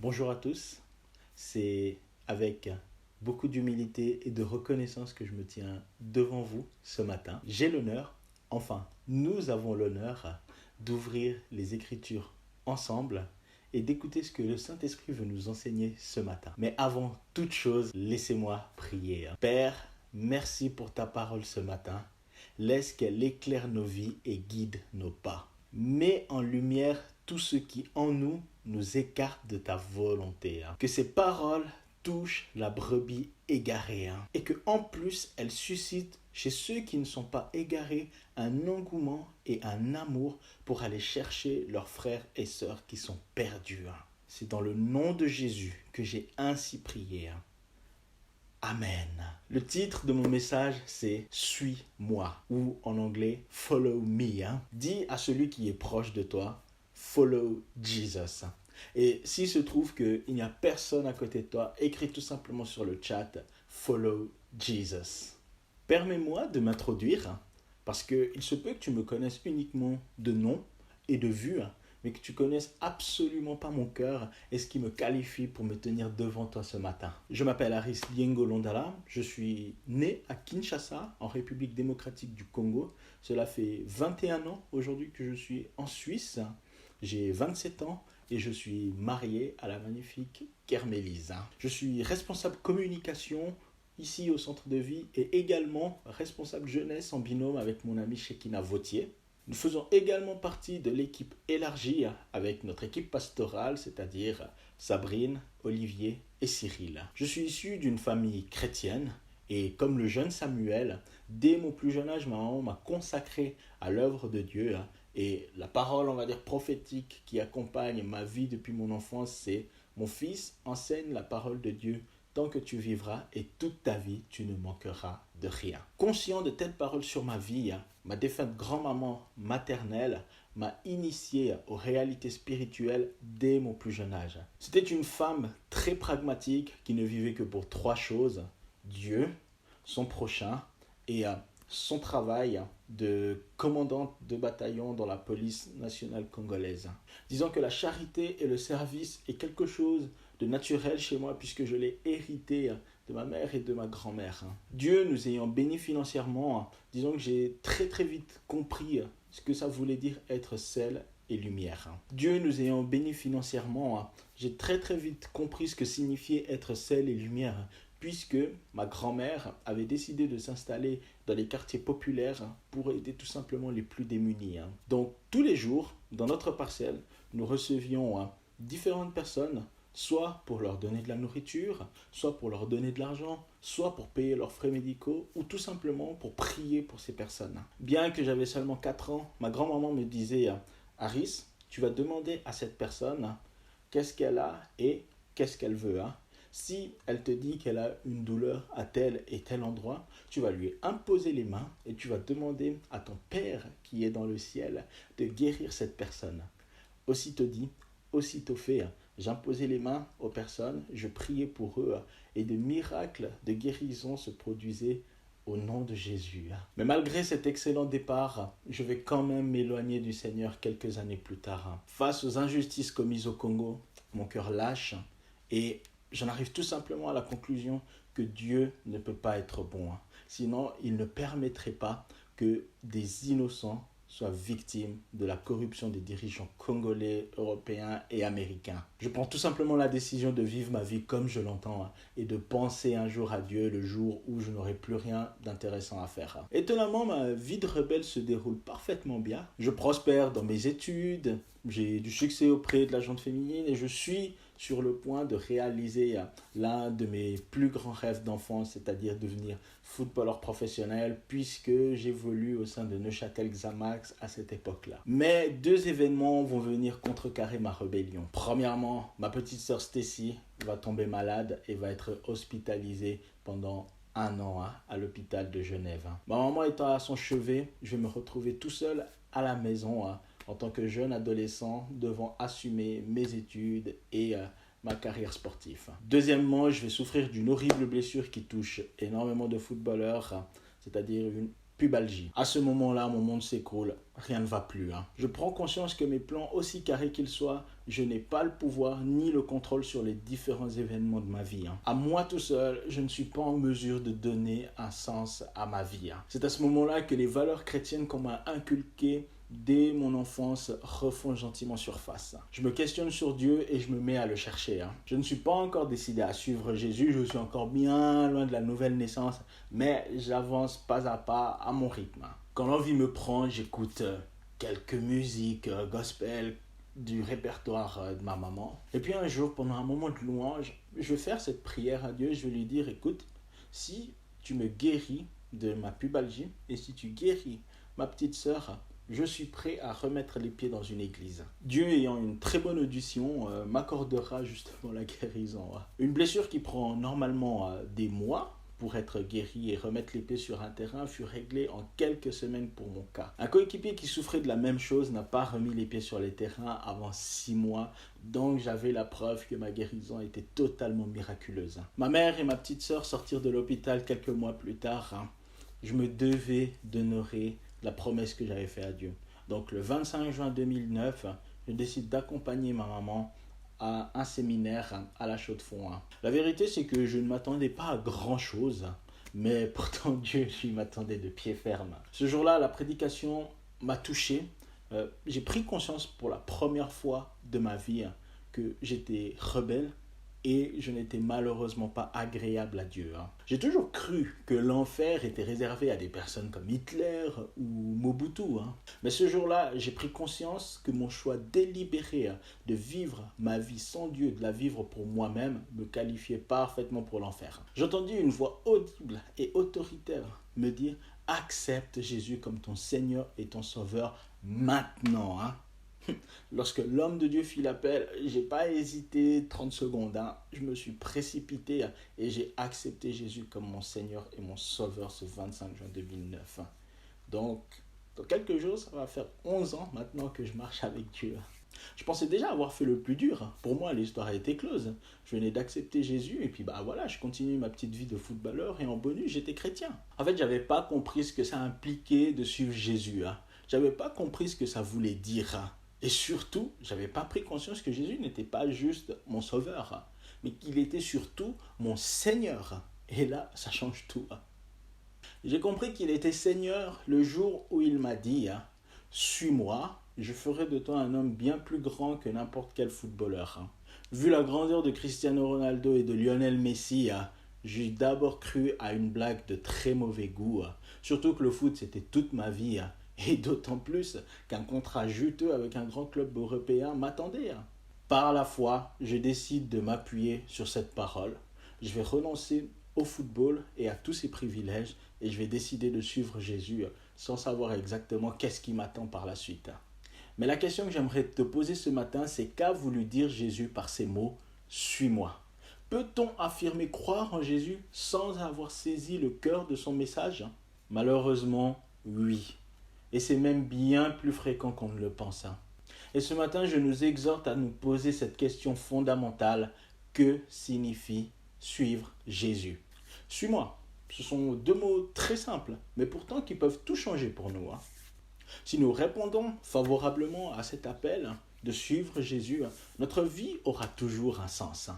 Bonjour à tous, c'est avec beaucoup d'humilité et de reconnaissance que je me tiens devant vous ce matin. J'ai l'honneur, enfin nous avons l'honneur d'ouvrir les Écritures ensemble et d'écouter ce que le Saint-Esprit veut nous enseigner ce matin. Mais avant toute chose, laissez-moi prier. Père, merci pour ta parole ce matin. Laisse qu'elle éclaire nos vies et guide nos pas. Mets en lumière tout ce qui en nous écarte de ta volonté. Que ces paroles touchent la brebis égarée. Et que en plus, elles suscitent chez ceux qui ne sont pas égarés un engouement et un amour pour aller chercher leurs frères et sœurs qui sont perdus. C'est dans le nom de Jésus que j'ai ainsi prié. Amen. Le titre de mon message, c'est « Suis-moi » ou en anglais « Follow me ». Dis à celui qui est proche de toi « Follow Jesus ». Et s'il se trouve qu'il n'y a personne à côté de toi, écris tout simplement sur le chat « Follow Jesus ». Permets-moi de m'introduire parce qu'il se peut que tu me connaisses uniquement de nom et de vue, mais que tu connaisses absolument pas mon cœur et ce qui me qualifie pour me tenir devant toi ce matin. Je m'appelle Aris Liengo Londala, je suis né à Kinshasa, en République démocratique du Congo. Cela fait 21 ans aujourd'hui que je suis en Suisse. J'ai 27 ans et je suis marié à la magnifique Kermélise. Je suis responsable communication ici au centre de vie et également responsable jeunesse en binôme avec mon ami Shekina Vautier. Nous faisons également partie de l'équipe élargie avec notre équipe pastorale, c'est-à-dire Sabrine, Olivier et Cyril. Je suis issu d'une famille chrétienne et comme le jeune Samuel, dès mon plus jeune âge, ma maman m'a consacré à l'œuvre de Dieu. Et la parole, on va dire, prophétique qui accompagne ma vie depuis mon enfance, c'est « Mon fils, enseigne la parole de Dieu tant que tu vivras et toute ta vie, tu ne manqueras de rien. » Conscient de telles paroles sur ma vie, ma défunte grand-maman maternelle m'a initié aux réalités spirituelles dès mon plus jeune âge. C'était une femme très pragmatique qui ne vivait que pour 3 choses, Dieu, son prochain et son travail de commandante de bataillon dans la police nationale congolaise. Disons que la charité et le service est quelque chose de naturel chez moi puisque je l'ai hérité de ma mère et de ma grand-mère. Dieu nous ayant bénis financièrement, disons que j'ai très vite compris ce que ça voulait dire être sel et lumière. Dieu nous ayant bénis financièrement, j'ai très vite compris ce que signifiait être sel et lumière puisque ma grand-mère avait décidé de s'installer dans les quartiers populaires pour aider tout simplement les plus démunis. Donc tous les jours, dans notre parcelle, nous recevions différentes personnes, soit pour leur donner de la nourriture, soit pour leur donner de l'argent, soit pour payer leurs frais médicaux, ou tout simplement pour prier pour ces personnes. Bien que j'avais seulement 4 ans, ma grand-maman me disait « Aris, tu vas demander à cette personne qu'est-ce qu'elle a et qu'est-ce qu'elle veut. Si elle te dit qu'elle a une douleur à tel et tel endroit, tu vas lui imposer les mains et tu vas demander à ton Père qui est dans le ciel de guérir cette personne. » Aussitôt dit, aussitôt fait. J'imposais les mains aux personnes, je priais pour eux et des miracles de guérison se produisaient au nom de Jésus. Mais malgré cet excellent départ, je vais quand même m'éloigner du Seigneur quelques années plus tard. Face aux injustices commises au Congo, mon cœur lâche et j'en arrive tout simplement à la conclusion que Dieu ne peut pas être bon. Sinon, il ne permettrait pas que des innocents soient victimes de la corruption des dirigeants congolais, européens et américains. Je prends tout simplement la décision de vivre ma vie comme je l'entends et de penser un jour à Dieu le jour où je n'aurai plus rien d'intéressant à faire. Étonnamment, ma vie de rebelle se déroule parfaitement bien. Je prospère dans mes études, j'ai du succès auprès de la gente féminine et je suis sur le point de réaliser l'un de mes plus grands rêves d'enfance, c'est-à-dire devenir footballeur professionnel, puisque j'évolue au sein de Neuchâtel Xamax à cette époque-là. Mais 2 événements vont venir contrecarrer ma rébellion. Premièrement, ma petite sœur Stacy va tomber malade et va être hospitalisée pendant 1 an à l'hôpital de Genève. Ma maman étant à son chevet, je vais me retrouver tout seul à la maison en tant que jeune adolescent devant assumer mes études et ma carrière sportive. Deuxièmement, je vais souffrir d'une horrible blessure qui touche énormément de footballeurs, c'est-à-dire une pubalgie. À ce moment-là, mon monde s'écroule, rien ne va plus. Je prends conscience que mes plans, aussi carrés qu'ils soient, je n'ai pas le pouvoir ni le contrôle sur les différents événements de ma vie. À moi tout seul, je ne suis pas en mesure de donner un sens à ma vie. C'est à ce moment-là que les valeurs chrétiennes qu'on m'a inculquées dès mon enfance refont gentiment surface. Je me questionne sur Dieu et je me mets à le chercher. Je ne suis pas encore décidé à suivre Jésus, je suis encore bien loin de la nouvelle naissance, mais j'avance pas à pas à mon rythme. Quand l'envie me prend, j'écoute quelques musiques gospel du répertoire de ma maman. Et puis un jour, pendant un moment de louange, je vais faire cette prière à Dieu, je vais lui dire, écoute, si tu me guéris de ma pubalgie et si tu guéris ma petite sœur, je suis prêt à remettre les pieds dans une église. Dieu, ayant une très bonne audition, m'accordera justement la guérison. Une blessure qui prend normalement des mois pour être guérie et remettre les pieds sur un terrain fut réglée en quelques semaines pour mon cas. Un coéquipier qui souffrait de la même chose n'a pas remis les pieds sur les terrains avant 6 mois, donc j'avais la preuve que ma guérison était totalement miraculeuse. Ma mère et ma petite sœur sortirent de l'hôpital quelques mois plus tard. Je me devais d'honorer la promesse que j'avais faite à Dieu. Donc le 25 juin 2009, je décide d'accompagner ma maman à un séminaire à la Chaux-de-Fonds. La vérité, c'est que je ne m'attendais pas à grand-chose, mais pourtant Dieu lui m'attendait de pied ferme. Ce jour-là, la prédication m'a touché. J'ai pris conscience pour la première fois de ma vie que j'étais rebelle et je n'étais malheureusement pas agréable à Dieu. J'ai toujours cru que l'enfer était réservé à des personnes comme Hitler ou Mobutu. Mais ce jour-là, j'ai pris conscience que mon choix délibéré de vivre ma vie sans Dieu, de la vivre pour moi-même, me qualifiait parfaitement pour l'enfer. J'entendis une voix audible et autoritaire me dire « Accepte Jésus comme ton Seigneur et ton Sauveur maintenant. » Lorsque l'homme de Dieu fit l'appel, j'ai pas hésité 30 secondes. Je me suis précipité et j'ai accepté Jésus comme mon Seigneur et mon Sauveur ce 25 juin 2009. Donc, dans quelques jours, ça va faire 11 ans maintenant que je marche avec Dieu. Je pensais déjà avoir fait le plus dur. Pour moi, l'histoire a été close. Je venais d'accepter Jésus et puis voilà, je continue ma petite vie de footballeur et en bonus, j'étais chrétien. En fait, j'avais pas compris ce que ça impliquait de suivre Jésus. J'avais pas compris ce que ça voulait dire. Et surtout, je n'avais pas pris conscience que Jésus n'était pas juste mon sauveur, mais qu'il était surtout mon Seigneur. Et là, ça change tout. J'ai compris qu'il était Seigneur le jour où il m'a dit « Suis-moi, je ferai de toi un homme bien plus grand que n'importe quel footballeur. » Vu la grandeur de Cristiano Ronaldo et de Lionel Messi, j'ai d'abord cru à une blague de très mauvais goût. Surtout que le foot, c'était toute ma vie. Et d'autant plus qu'un contrat juteux avec un grand club européen m'attendait. Par la foi, je décide de m'appuyer sur cette parole. Je vais renoncer au football et à tous ses privilèges et je vais décider de suivre Jésus sans savoir exactement qu'est-ce qui m'attend par la suite. Mais la question que j'aimerais te poser ce matin, c'est qu'a voulu dire Jésus par ces mots « Suis-moi ». Peut-on affirmer croire en Jésus sans avoir saisi le cœur de son message? Malheureusement, oui. Et c'est même bien plus fréquent qu'on ne le pense. Et ce matin, je nous exhorte à nous poser cette question fondamentale. Que signifie suivre Jésus? Suis-moi. Ce sont deux mots très simples, mais pourtant qui peuvent tout changer pour nous. Si nous répondons favorablement à cet appel de suivre Jésus, notre vie aura toujours un sens.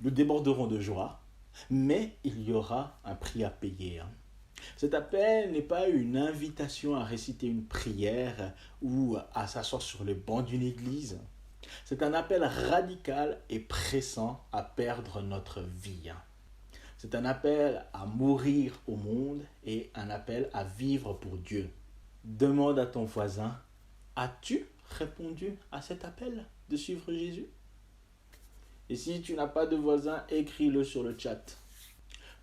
Nous déborderons de joie, mais il y aura un prix à payer. Cet appel n'est pas une invitation à réciter une prière ou à s'asseoir sur le banc d'une église. C'est un appel radical et pressant à perdre notre vie. C'est un appel à mourir au monde et un appel à vivre pour Dieu. Demande à ton voisin, as-tu répondu à cet appel de suivre Jésus? Et si tu n'as pas de voisin, écris-le sur le chat.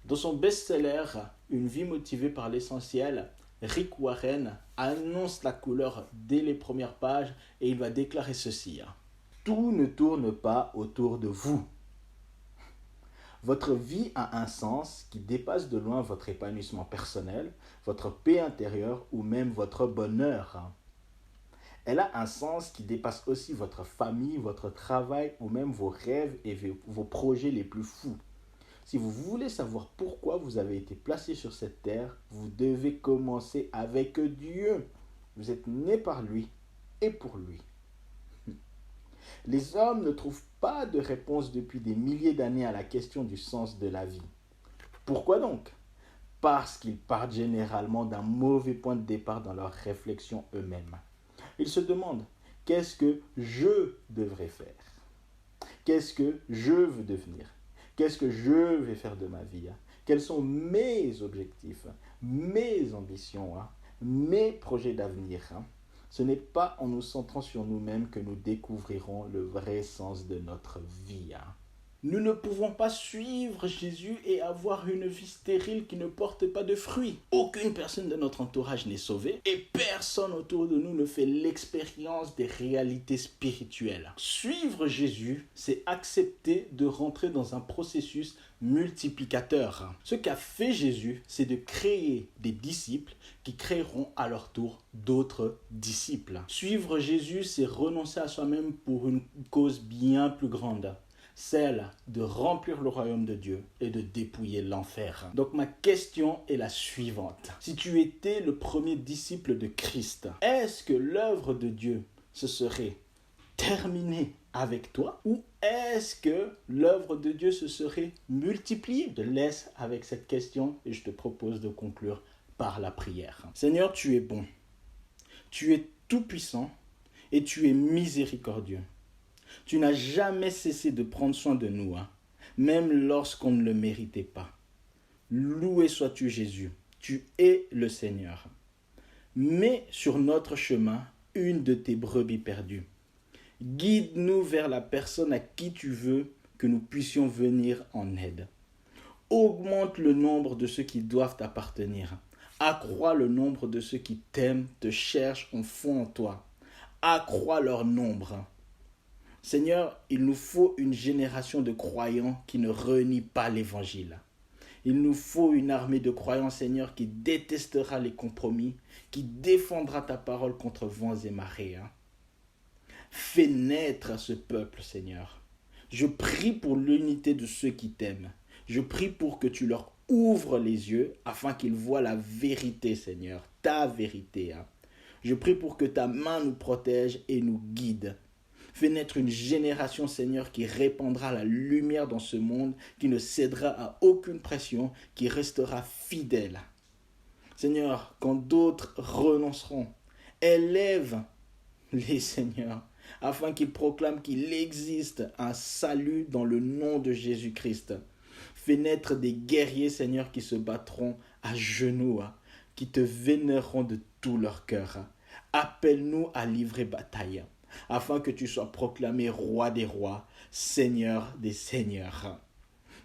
Dans son best-seller « Une vie motivée par l'essentiel », Rick Warren annonce la couleur dès les premières pages et il va déclarer ceci. Tout ne tourne pas autour de vous. Votre vie a un sens qui dépasse de loin votre épanouissement personnel, votre paix intérieure ou même votre bonheur. Elle a un sens qui dépasse aussi votre famille, votre travail ou même vos rêves et vos projets les plus fous. Si vous voulez savoir pourquoi vous avez été placé sur cette terre, vous devez commencer avec Dieu. Vous êtes né par lui et pour lui. Les hommes ne trouvent pas de réponse depuis des milliers d'années à la question du sens de la vie. Pourquoi donc? Parce qu'ils partent généralement d'un mauvais point de départ dans leurs réflexions eux-mêmes. Ils se demandent, qu'est-ce que je devrais faire? Qu'est-ce que je veux devenir? Qu'est-ce que je vais faire de ma vie? Quels sont mes objectifs, mes ambitions, mes projets d'avenir? Ce n'est pas en nous centrant sur nous-mêmes que nous découvrirons le vrai sens de notre vie. Nous ne pouvons pas suivre Jésus et avoir une vie stérile qui ne porte pas de fruits. Aucune personne de notre entourage n'est sauvée et personne autour de nous ne fait l'expérience des réalités spirituelles. Suivre Jésus, c'est accepter de rentrer dans un processus multiplicateur. Ce qu'a fait Jésus, c'est de créer des disciples qui créeront à leur tour d'autres disciples. Suivre Jésus, c'est renoncer à soi-même pour une cause bien plus grande. Celle de remplir le royaume de Dieu et de dépouiller l'enfer. Donc ma question est la suivante. Si tu étais le premier disciple de Christ, est-ce que l'œuvre de Dieu se serait terminée avec toi ou est-ce que l'œuvre de Dieu se serait multipliée? Je te laisse avec cette question et je te propose de conclure par la prière. Seigneur, tu es bon, tu es tout-puissant et tu es miséricordieux. Tu n'as jamais cessé de prendre soin de nous, même lorsqu'on ne le méritait pas. Loué sois-tu Jésus, tu es le Seigneur. Mets sur notre chemin une de tes brebis perdues. Guide-nous vers la personne à qui tu veux que nous puissions venir en aide. Augmente le nombre de ceux qui doivent t'appartenir. Accrois le nombre de ceux qui t'aiment, te cherchent, ont foi en toi. Accrois leur nombre. Seigneur, il nous faut une génération de croyants qui ne renie pas l'évangile. Il nous faut une armée de croyants, Seigneur, qui détestera les compromis, qui défendra ta parole contre vents et marées. Fais naître ce peuple, Seigneur. Je prie pour l'unité de ceux qui t'aiment. Je prie pour que tu leur ouvres les yeux afin qu'ils voient la vérité, Seigneur, ta vérité. Je prie pour que ta main nous protège et nous guide. Fais naître une génération, Seigneur, qui répandra la lumière dans ce monde, qui ne cédera à aucune pression, qui restera fidèle. Seigneur, quand d'autres renonceront, élève-les, Seigneur, afin qu'ils proclament qu'il existe un salut dans le nom de Jésus-Christ. Fais naître des guerriers, Seigneur, qui se battront à genoux, qui te vénéreront de tout leur cœur. Appelle-nous à livrer bataille, afin que tu sois proclamé roi des rois, Seigneur des seigneurs.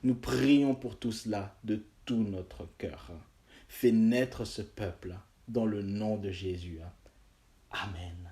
Nous prions pour tout cela de tout notre cœur. Fais naître ce peuple dans le nom de Jésus. Amen.